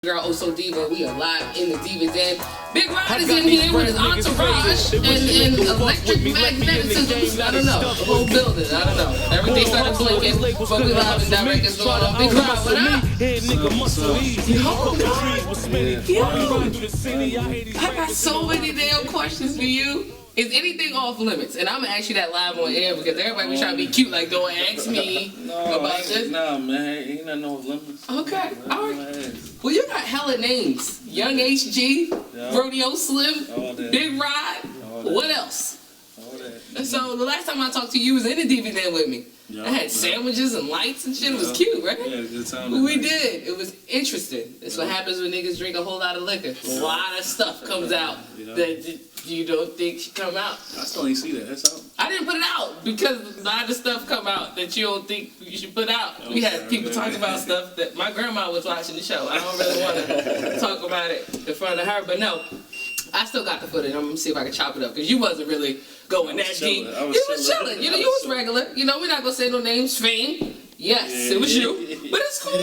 Girl, also Diva. We are live in the Diva Den. Big Rod is in here with his entourage and electric magnetism. I don't know. The whole building. I don't know. Everything started blinking, but we live and direct. It's going on. Big Rod, what up? Yo, I got so many damn questions for you. Is anything off limits? And I'm gonna ask you that live on air because everybody be trying to be cute, like, don't ask me about this. Nah, man, ain't nothing off limits. Okay, all right. Well, you got hella names. Young HG, Rodeo Slim, Big Rod. What else? And so the last time I talked to you was in the Diva Den with me. I had sandwiches and lights and shit. It was cute, right? Yeah, good time. We did. It was interesting. That's what happens when niggas drink a whole lot of liquor. A lot of stuff comes out that you don't think should come out. I still ain't see that. That's out. I didn't put it out because a lot of stuff come out that you don't think you should put out. We had people talk about stuff that my grandma was watching the show. I don't really want to talk about it in front of her, but no. I still got the footage. I'm gonna see if I can chop it up because you wasn't really going that deep. You was chilling. You know, you was regular. You know, we're not gonna say no names. Fame. Yes, it was you. But it's cool.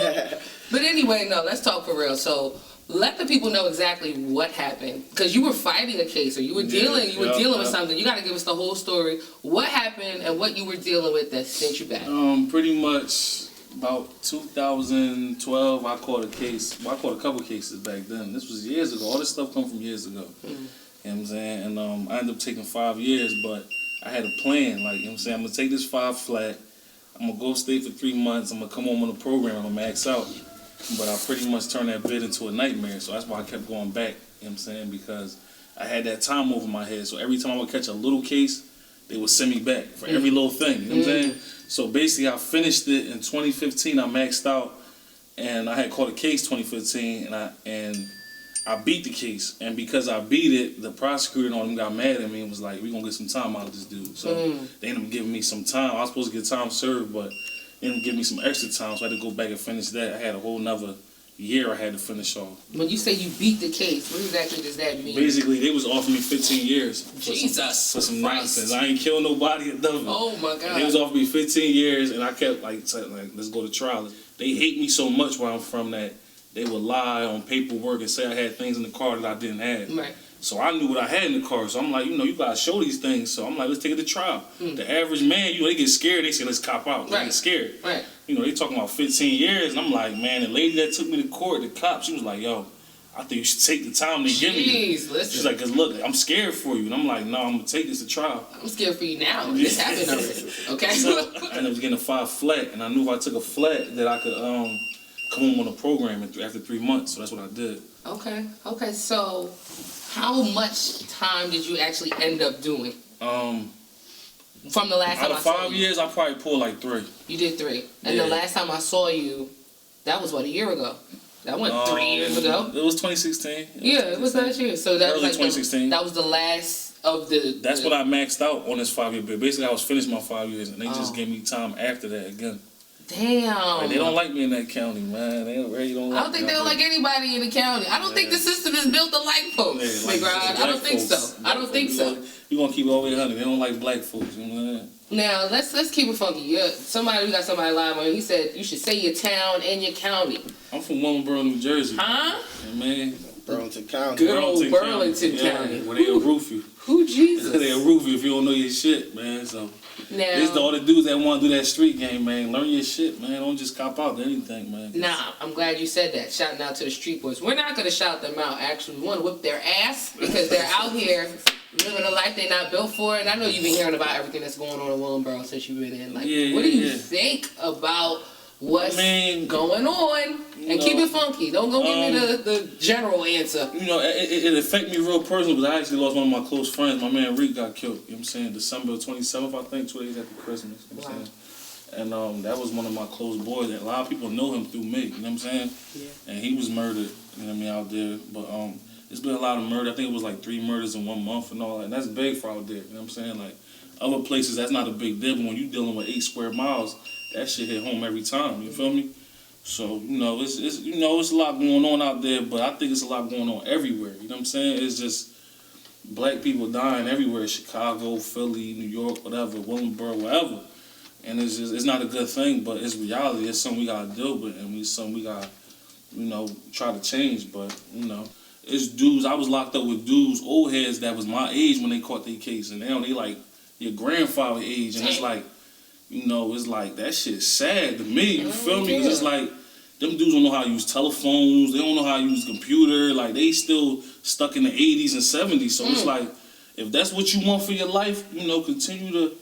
But anyway, no, let's talk for real. So let the people know exactly what happened because you were fighting a case or you were dealing. You were dealing with something. You got to give us the whole story. What happened and what you were dealing with that sent you back. Pretty much. About 2012, I caught a case. Well, I caught a couple cases back then. This was years ago. All this stuff come from years ago. You know what I'm saying? And I ended up taking 5 years, but I had a plan. Like, you know what I'm saying? I'm going to take this 5 flat. I'm going to go stay for 3 months. I'm going to come home on the program. I'm going to max out. But I pretty much turned that bid into a nightmare. So that's why I kept going back. You know what I'm saying? Because I had that time over my head. So every time I would catch a little case, they would send me back for every little thing. You know what I'm saying? So basically, I finished it in 2015. I maxed out, and I had caught a case 2015, and I beat the case. And because I beat it, the prosecutor and all them got mad at me and was like, "We're gonna get some time out of this dude." So they ended up giving me some time. I was supposed to get time served, but they ended up giving me some extra time, so I had to go back and finish that. I had a whole nother year I had to finish off. When you say you beat the case, what exactly does that mean? Basically, they was offering me 15 years for some nonsense. I ain't kill nobody or nothing. Oh my God. And they was offering me 15 years, and I kept like, let's go to trial. They hate me so much where I'm from that they would lie on paperwork and say I had things in the car that I didn't have. Right. So I knew what I had in the car. So I'm like, you gotta show these things. So I'm like, let's take it to trial. The average man, they get scared. They say, let's cop out. They get scared. Right. They talking about 15 years, and I'm like, man, the lady that took me to court, the cop, she was like, yo, I think you should take the time they give me. Listen. She's like, cause look, I'm scared for you. And I'm like, no, I'm gonna take this to trial. I'm scared for you now. This happened already. Okay. So I ended up getting a 5 flat, and I knew if I took a flat that I could come home on the program after 3 months. So that's what I did. Okay. Okay. So how much time did you actually end up doing? From the last time I saw you. Out of 5 years, I probably pulled like 3. You did 3. And the last time I saw you, that was what, a year ago? That went 3 years ago? It was 2016. It was last year. So that was like 2016. That was the last of the... That's when I maxed out on this 5-year bid. Basically, I was finished my 5 years, and they just gave me time after that again. Damn. Like, they don't like me in that county, man. They really don't like me. I don't think they don't like anybody in the county. I don't think the system is built to like folks, Big Rod. I don't think so. I don't think so. You're going to keep it over 100. They don't like black folks, you know what I'm saying? Now, let's keep it funky. We got somebody live on. He said you should say your town and your county. I'm from Willingboro, New Jersey. Huh? Yeah, man. Burlington County. Good old Burlington County. Where they'll roof you. Who Jesus? They'll roof you if you don't know your shit, man. So now, it's all the dudes that want to do that street game, man. Learn your shit, man. Don't just cop out to anything, man. Nah, I'm glad you said that. Shouting out to the street boys. We're not going to shout them out, actually. We want to whip their ass because they're out here living a life they're not built for. And I know you've been hearing about everything that's going on in Willingboro since you've been in. Like, what do you think about what's going on? And keep it funky. Don't go give me the general answer. It affected me real personally because I actually lost one of my close friends. My man Reek got killed. You know what I'm saying? December 27th, I think, 2 days after Christmas. You know what I'm saying? And that was one of my close boys. A lot of people know him through me. You know what I'm saying? Yeah. And he was murdered. You know what I mean, out there. But there's been a lot of murder. I think it was like 3 murders in 1 month and all that. And that's big for out there. You know what I'm saying? Like other places, that's not a big deal. But when you're dealing with 8 square miles, that shit hit home every time. You feel me? So, it's a lot going on out there, but I think it's a lot going on everywhere. You know what I'm saying? It's just black people dying everywhere. Chicago, Philly, New York, whatever, Willingboro, wherever. And it's not a good thing, but it's reality. It's something we got to deal with, and it's something we got to try to change. But, it's dudes. I was locked up with dudes, old heads that was my age when they caught their case. And now they like your grandfather age. And it's like, it's like that shit's sad to me. You feel me? 'Cause it's like, them dudes don't know how to use telephones. They don't know how to use a computer. Like, they still stuck in the 80s and 70s. So it's like, if that's what you want for your life, continue to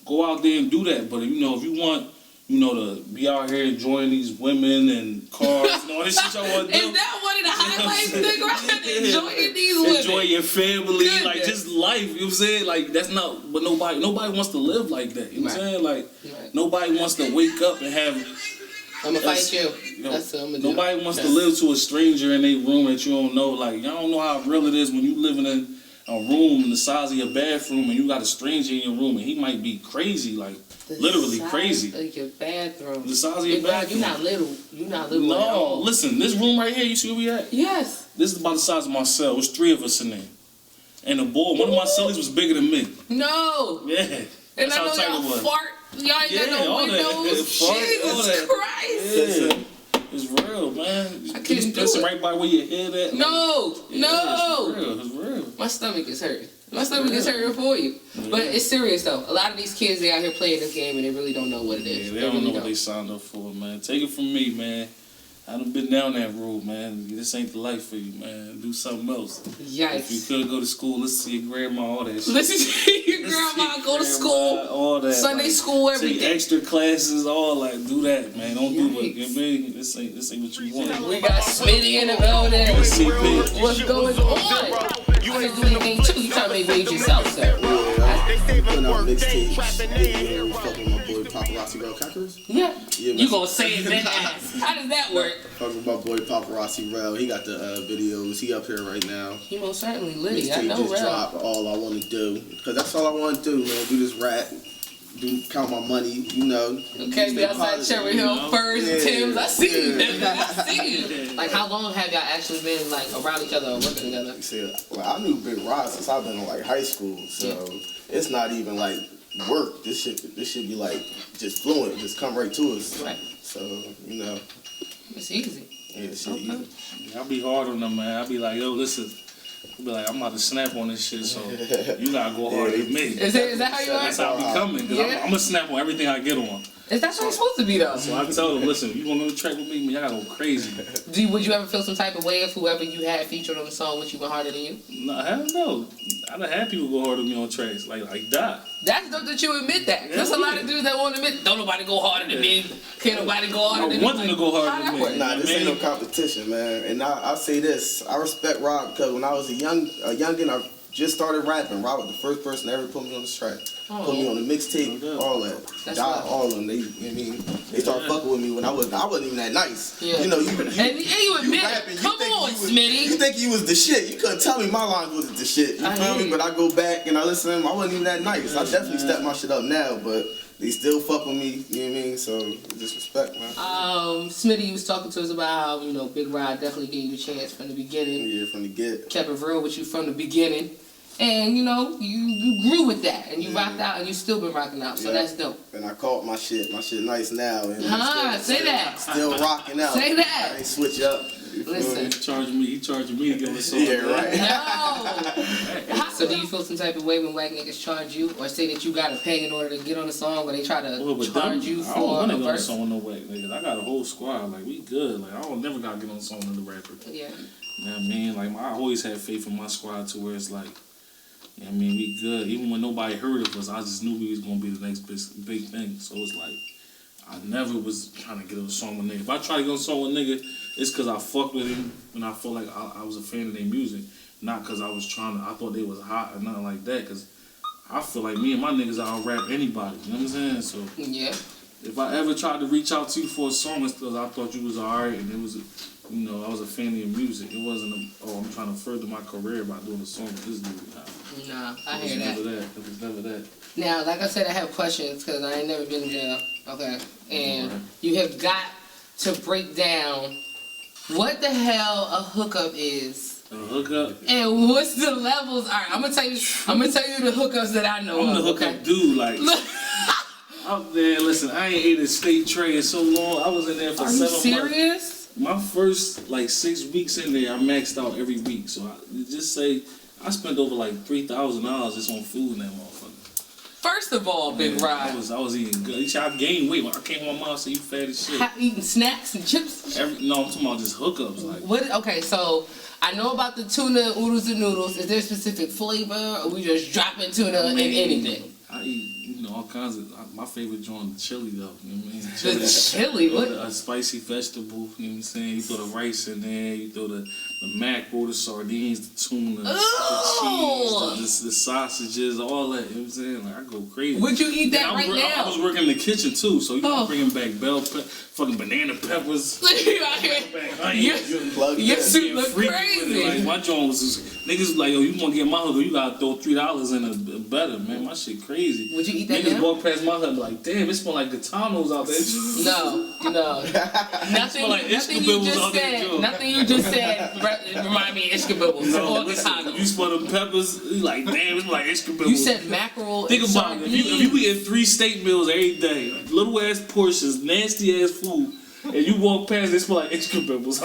go out there and do that. But, if you want, to be out here enjoying these women and cars and all this shit y'all want to do. Is that one of the highlights, nigga? Right? Enjoying these women. Enjoy your family, like, just life. You know what I'm saying? Like, that's not what nobody wants to live like that. You know what I'm saying? Like, nobody wants to wake up and have... I'm gonna fight you. That's what I'm gonna do. Nobody wants to live to a stranger in their room that you don't know. Like, y'all don't know how real it is when you living in a room the size of your bathroom and you got a stranger in your room and he might be crazy, like literally crazy. The size of your bathroom. The size of your bathroom. You're not little. You're not little. No, listen, this room right here, you see where we at? Yes. This is about the size of my cell. There's 3 of us in there. And the boy, one of my cellies was bigger than me. No. Yeah. And I know y'all fart. Y'all ain't got no windows. Jesus Christ. Yeah. It's real, man. I couldn't do it. it. Right by where your head at. No. It's real. My stomach is hurt. My stomach is hurting for you. Yeah. But it's serious, though. A lot of these kids, they out here playing this game, and they really don't know what it is. Yeah, they don't know what they signed up for, man. Take it from me, man. I done been down that road, man. This ain't the life for you, man. Do something else. Yikes. If you could go to school, listen to your grandma, all that shit. Listen to your grandma, go to school. All that. Sunday school, everything. Take extra classes, all that. Do that, man. Don't do what you mean. This ain't what you want. We got Smitty in the building. What's going on? You ain't doing anything too. You trying to make waves yourself, sir. Putting out mixtapes, fucking my boy Paparazzi Rel Crackers. Yeah. You gonna say it then ass. How does that work? Fucking my boy Paparazzi Rel. He got the videos. He up here right now. He most certainly litty. I Mixtape know just Rel. dropped. All I want to do, because that's all I want to do, man. Do this rap. Count my money, Okay, be outside Cherry Hill, Furs, Timbs. I see you. I see you. Like, how long have y'all actually been like around each other or working together? See, well, I knew Big Rod since I've been in like high school, so it's not even like work. This shit be like just fluent, just come right to us. Right. So it's easy. Yeah, shit easy. I'll be hard on them, man. I'll be like, yo, listen. I'll be like, I'm about to snap on this shit, so you gotta go harder than me. Is that how you are? That's how I be coming, because I'm gonna snap on everything I get on. Is that how it's supposed to be, though? So I tell them, listen, you wanna go to track with me, y'all gotta go crazy. Would you ever feel some type of way if whoever you had featured on the song with you went harder than you? No, hell no. I done had people go harder than me on tracks, like that. That's dope that you admit that. There's a lot of dudes that won't admit, don't nobody go harder than me. Can't nobody go harder than me. I want them to go harder than me. Nah, this ain't no competition, man. And I'll say this. I respect Rob because when I was a youngin', I just started rapping. Rob was the first person to ever put me on this track. Put me on the mixtape, all that. All of them. They started fucking with me when I wasn't even that nice. Yeah. You admit it. Come on, Smitty. You think you was the shit. You couldn't tell me my lines wasn't the shit. You feel me? But I go back and I listen to them. I wasn't even that nice. I definitely stepped my shit up now, but they still fuck with me. You know what I mean? So, disrespect, man. Smitty was talking to us about how, Big Rod definitely gave you a chance from the beginning. Yeah, from the get. Kept it real with you from the beginning. And, you grew with that, and you rocked out, and you still been rocking out, so that's dope. And I caught my shit nice now. And say that. Still rocking out. Say that. I ain't switch up. Listen. He charging me to give him a song. Yeah, right. No. So do you feel some type of way when whack niggas charge you, or say that you gotta pay in order to get on the song, or they try to charge you for a verse? I don't want to get on the song with no whack niggas. I got a whole squad. Like, we good. Like, I don't never gotta get on the song with the rapper. Yeah. You know what I mean? Like, I always had faith in my squad to where it's like, I mean, we good. Even when nobody heard of us, I just knew we was going to be the next big thing. So it's like, I never was trying to get on a song with nigga. If I try to get on a song with nigga, it's because I fuck with him and I feel like I was a fan of their music. Not because I thought they was hot or nothing like that. Because I feel like me and my niggas, I'll rap anybody. You know what I'm saying? So yeah. If I ever tried to reach out to you for a song, it's because I thought you was alright and it was, I was a fan of your music. It wasn't, I'm trying to further my career by doing a song with this dude. Nah, I hear that. It was never that. Now, like I said, I have questions because I ain't never been in jail. Okay. And you have got to break down what the hell a hookup is. A hookup? And what's the levels? All right, I'm gonna tell you the hookups that I know. I'm the hookup dude, like. Out there, listen, I ain't ate a steak tray in so long. I was in there for 7 months. Are you serious? my first like 6 weeks in there, I maxed out every week. So just say I spent over like $3,000 just on food in that motherfucker. First of all, Big Rod. I was eating good. I gained weight. When I came home, my mom said you fat as shit. Eating snacks and chips. No, I'm talking about just hookups. Like what? Okay, so I know about the tuna oodles and noodles. Is there a specific flavor, or we just dropping tuna in anything? I eat, all kinds of. My favorite joint, the chili though. You know what I mean? The chili, what? A spicy vegetable. You know what I'm saying? You throw the rice in there. You throw the mackerel, the sardines, the tuna, the cheese, the sausages, all that. You know what I'm saying? Like I go crazy. Would you eat that right now? I was working in the kitchen too, so you know, bringing back fucking banana peppers. Your suit look crazy. Like my joint was just, niggas was like, yo, you want to get my hood, you gotta throw $3 in a better, man. My shit crazy. Would you eat that niggas now? walk past my hood and be like, damn, it smell like Gitanos out there. No. Nothing you just said remind me of Ishkabibbles. No, you smell them peppers, you like, damn, it smell like Ishkabibbles. You said mackerel. Think about it. If you eating 3 steak meals every day, little ass portions, nasty ass food, and you walk past, they smell like Ishkabibbles.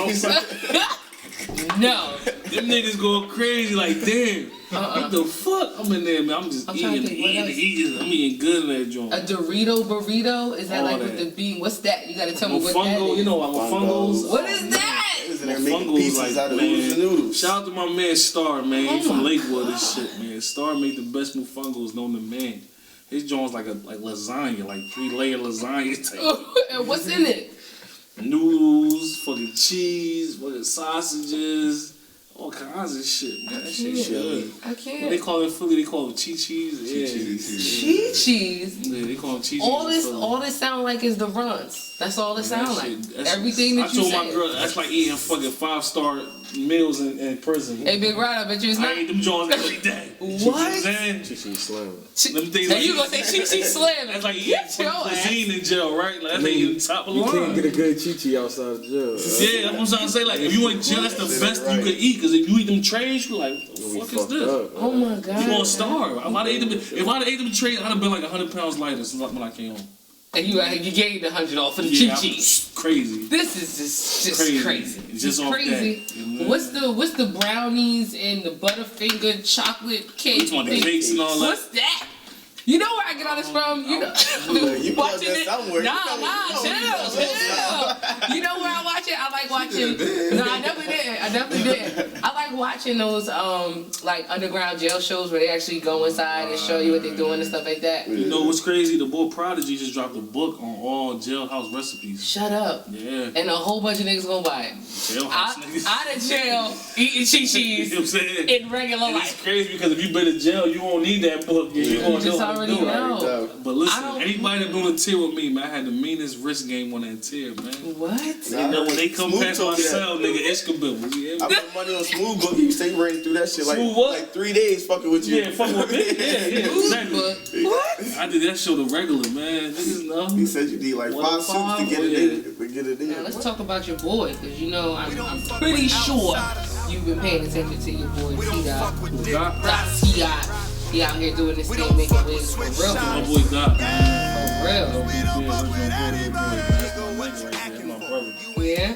No. Them niggas going crazy like, damn. What the fuck? I'm in there, man. I'm just eating. I'm eating good in that joint. A Dorito burrito? Is that like with the bean? What's that? You gotta tell me what that is. You know what mofungos? What is that? They're making pieces out of oodles and noodles. Shout out to my man Star, man. He's from Lakewood and shit, man. Star made the best mofungos known to man. His joint's like lasagna, like 3-layer lasagna type. And what's in it? Noodles, fucking cheese, fucking sausages, all kinds of shit, man. That shit good. I can't. What they call it in Philly? They call it chi-cheese. Chi-cheese? Yeah, they call it chi-cheese. All this sound like is the runs. That's all it sound like. Everything that you say. I told my girl, that's like eating fucking 5-star meals in prison. Hey, Big Rod, I bet you it's not. I eat them joints every day. What? Chi-Chi slim. And you gonna say Chi-Chi slim? That's like eating cuisine in jail, right? Like that's like eating top of the line. You can't get a good Chi-Chi outside of jail. Yeah, that's what I'm trying to say. Like if you in jail, that's the best you could eat. Because if you eat them trays, you're like, what the fuck is this? Oh my God. You gonna starve. If I'd ate them trays, I'd have been like 100 pounds lighter since when I came home. And you gained 100 off for the Chi-Chi. Crazy. This is just crazy. Just crazy. That. What's the brownies and the Butterfinger chocolate cake? Which one, the cakes and all that? What's that? You know where I get all this from? You know, you watching it. Somewhere. Chill. You know where I watch it? I like watching. No, I definitely did. I like watching those like underground jail shows where they actually go inside and show you what they're doing and stuff like that. You know what's crazy? The boy Prodigy just dropped a book on all jailhouse recipes. Shut up. Yeah. And a whole bunch of niggas gonna buy it. Jailhouse niggas. Out of jail, eating Chi-Chis You know what I'm saying? in regular and life. It's crazy because if you've been in jail, you won't need that book. You won't just know how to already do know. it. But listen, anybody that doing a tier with me, man, I had the meanest wrist game on that tier, man. What? You know when they come past my cell, nigga, Ishkabibbles. Yeah. I put money on Smooth Book. You say ran through that shit like 3 days fucking with you. Yeah, fucking with me. Yeah, exactly. What? I did that show the regular, man. Niggas know. He said you need like 5 suits to get it in. Now let's talk about your boy, because you know I'm pretty sure you've been paying attention to your boy T-Dot. He out here doing this thing, making waves for real. My boy Dot. For real. Yeah.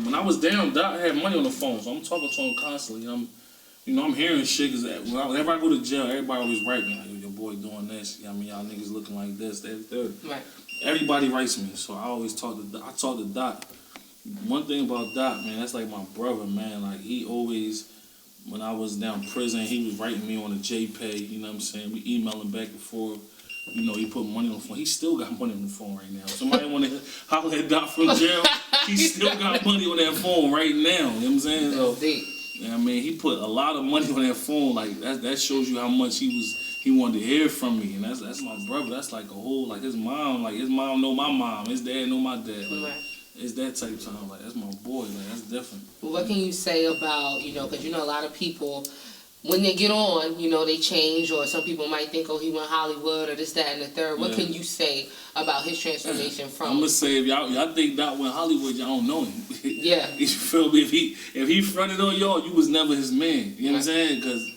When I was down, Dot had money on the phone, so I'm talking to him constantly. I'm hearing shit because whenever I go to jail, everybody always write me like, your boy doing this. I mean, y'all niggas looking like this, that, third. Right. Everybody writes me, so I always talk to Dot. One thing about Dot, man, that's like my brother, man. Like he always, when I was down in prison, he was writing me on a JPay. You know what I'm saying? We emailing back and forth. You know, he put money on the phone. He still got money on the phone right now. Somebody want to holler at Dot from jail. He still got money on that phone right now. You know what I'm saying? So, yeah, I mean, he put a lot of money on that phone. Like that shows you how much he wanted to hear from me. And that's my brother. That's like a whole, like his mom know my mom. His dad know my dad. Like, it's that type of time. Like that's my boy. Like that's different. Well, what can you say about, because a lot of people, when they get on, they change, or some people might think, oh, he went Hollywood or this, that, and the third. What can you say about his transformation from? I'm gonna say if y'all think Dot went Hollywood, y'all don't know him. Yeah. You feel me? If he fronted on y'all, you was never his man. You know what I'm saying? Because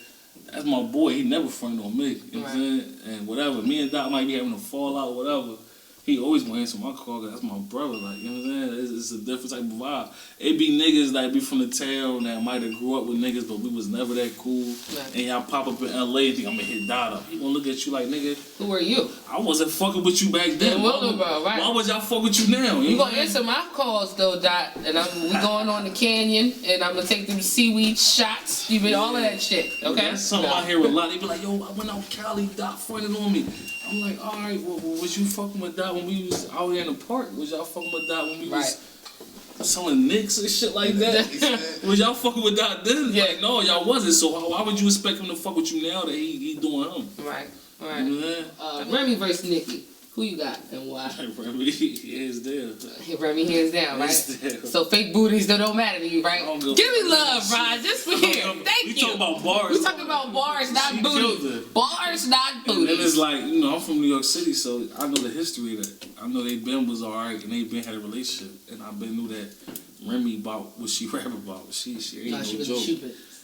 that's my boy. He never fronted on me. You know what I'm saying? And whatever, me and Dot might be having a fallout, whatever. he always gonna answer my call, cause that's my brother, like, you know what I'm saying? It's a different type of vibe. It be niggas that be from the town that might have grew up with niggas, but we was never that cool. Right. And y'all pop up in LA and think I'm gonna hit Dot up. He gonna look at you like, nigga, who are you? I wasn't fucking with you back then. Right. Why would y'all fuck with you now? You gonna answer my calls though, Dot, and we going on the canyon, and I'm gonna take them seaweed shots, even all of that shit, okay? That's something I hear a lot. They be like, yo, I went out Cali, Dot fronted on me. I'm like, all right, well, was you fucking with Dot when we was out here in the park? Was y'all fucking with Dot when we was selling nicks and shit like that? Was y'all fucking with Dot then? Yeah. Like, no, y'all wasn't. So why would you expect him to fuck with you now that he doing him? Right. You know Remy versus Nicki. Who you got and why? Remy, hands down. Remy, hands down, right? So fake booties that don't matter to you, right? Give me love, Rod, just for here. Thank you. We talking about bars. We talking about bars, not booty. Bars, not booty. And it's like, you know, I'm from New York City, so I know the history of that. I know they been was alright and they been had a relationship, and I been knew that Remy about what she rap about. She ain't no joke.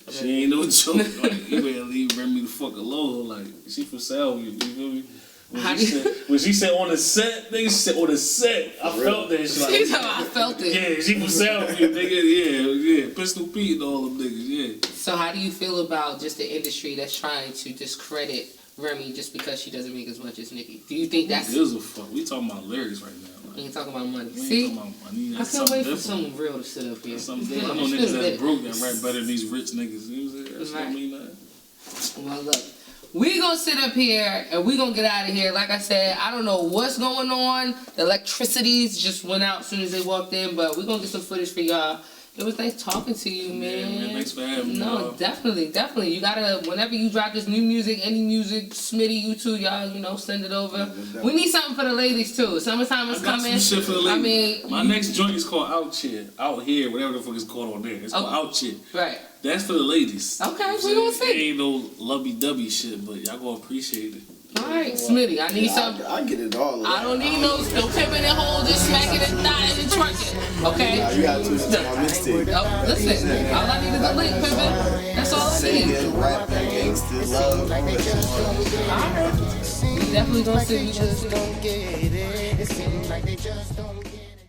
She ain't no joke. Like, you better leave Remy the fuck alone. Like, she from South, you feel me? When she said on the set, nigga, she said on the set. I felt that. She like, I felt it. Yeah, she from South, nigga. Yeah. Pistol Pete and all them niggas, yeah. So how do you feel about just the industry that's trying to discredit Remy just because she doesn't make as much as Nicki? Do you think that's... Who gives a fuck? We talking about lyrics right now. We ain't talking about money. We See? ain't talking about money. I can't wait for someone real to sit up here. I know niggas that's broke that rap better than these rich niggas. You know what I'm saying? That's what I mean, man. Well, look. We gonna sit up here and we gonna get out of here. Like I said, I don't know what's going on. The electricities just went out as soon as they walked in, but we gonna get some footage for y'all. It was nice talking to you, man. Yeah, man, thanks for having me. No, definitely. You gotta, whenever you drop this new music, any music, Smitty, YouTube, y'all, you know, send it over. We need something for the ladies too. Summertime is coming. Some shit for the ladies. I mean, my next joint is called Out Here, whatever the fuck it's called on there. It's called Out Here. Right. That's for the ladies. Okay, we gonna see. It ain't no lovey-dovey shit, but y'all gonna appreciate it. Alright, Smitty, I need some. I get it all. I don't need no pimping and holding, smacking and thotting and twerking. Okay? Nah, you gotta listen to my mixtape. Oh, listen, all I need is a link, pimping. That's all I need. Singing, rapping, gangster, love. Alright. We definitely gonna see you.